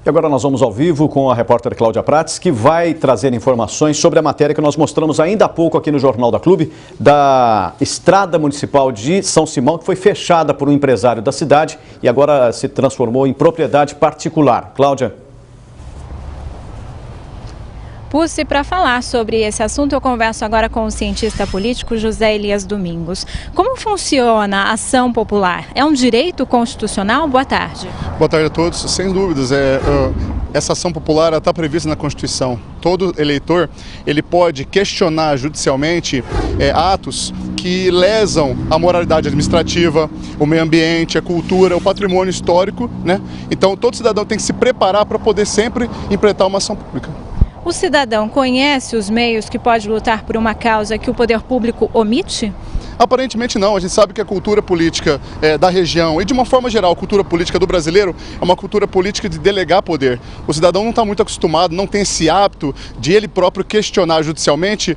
E agora nós vamos ao vivo com a repórter Cláudia Prates, que vai trazer informações sobre a matéria que nós mostramos ainda há pouco aqui no Jornal da Clube, da Estrada Municipal de São Simão, que foi fechada por um empresário da cidade e agora se transformou em propriedade particular. Cláudia. Pusse, para falar sobre esse assunto, eu converso agora com o cientista político José Elias Domingos. Como funciona a ação popular? É um direito constitucional? Boa tarde. Boa tarde a todos. Sem dúvidas, essa ação popular está prevista na Constituição. Todo eleitor ele pode questionar judicialmente atos que lesam a moralidade administrativa, o meio ambiente, a cultura, o patrimônio histórico, né? Então, todo cidadão tem que se preparar para poder sempre implementar uma ação pública. O cidadão conhece os meios que pode lutar por uma causa que o poder público omite? Aparentemente não, a gente sabe que a cultura política da região e de uma forma geral, a cultura política do brasileiro é uma cultura política de delegar poder. O cidadão não está muito acostumado, não tem esse hábito de ele próprio questionar judicialmente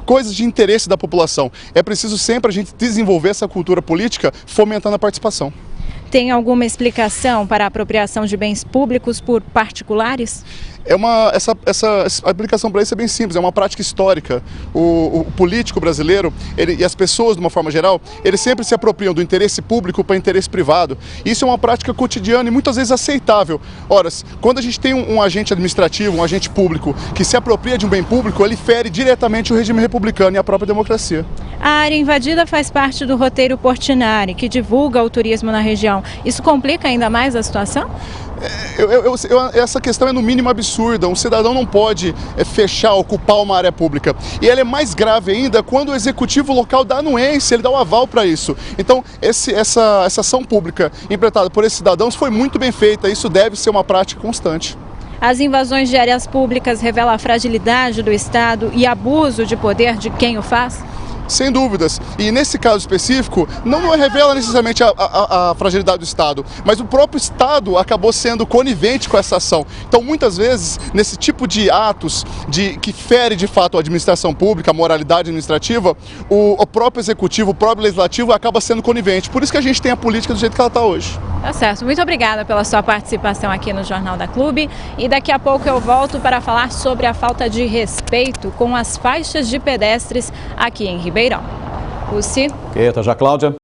coisas de interesse da população. É preciso sempre a gente desenvolver essa cultura política fomentando a participação. Tem alguma explicação para a apropriação de bens públicos por particulares? Essa aplicação para isso é bem simples, é uma prática histórica. O político brasileiro e as pessoas, de uma forma geral, eles sempre se apropriam do interesse público para interesse privado. Isso é uma prática cotidiana e muitas vezes aceitável. Ora, quando a gente tem um agente administrativo, um agente público, que se apropria de um bem público, ele fere diretamente o regime republicano e a própria democracia. A área invadida faz parte do roteiro Portinari, que divulga o turismo na região. Isso complica ainda mais a situação? Essa questão é no mínimo absurda. Um cidadão não pode fechar, ocupar uma área pública. E ela é mais grave ainda quando o executivo local dá anuência, ele dá o aval para isso. Então, essa ação pública implementada por esses cidadãos foi muito bem feita. Isso deve ser uma prática constante. As invasões de áreas públicas revelam a fragilidade do Estado e abuso de poder de quem o faz? Sem dúvidas. E nesse caso específico, não revela necessariamente a fragilidade do Estado, mas o próprio Estado acabou sendo conivente com essa ação. Então, muitas vezes, nesse tipo de atos que fere de fato a administração pública, a moralidade administrativa, o próprio executivo, o próprio legislativo acaba sendo conivente. Por isso que a gente tem a política do jeito que ela está hoje. Tá certo. Muito obrigada pela sua participação aqui no Jornal da Clube. E daqui a pouco eu volto para falar sobre a falta de respeito com as faixas de pedestres aqui em Ribeirão. Pusse. Eita, já, Cláudia.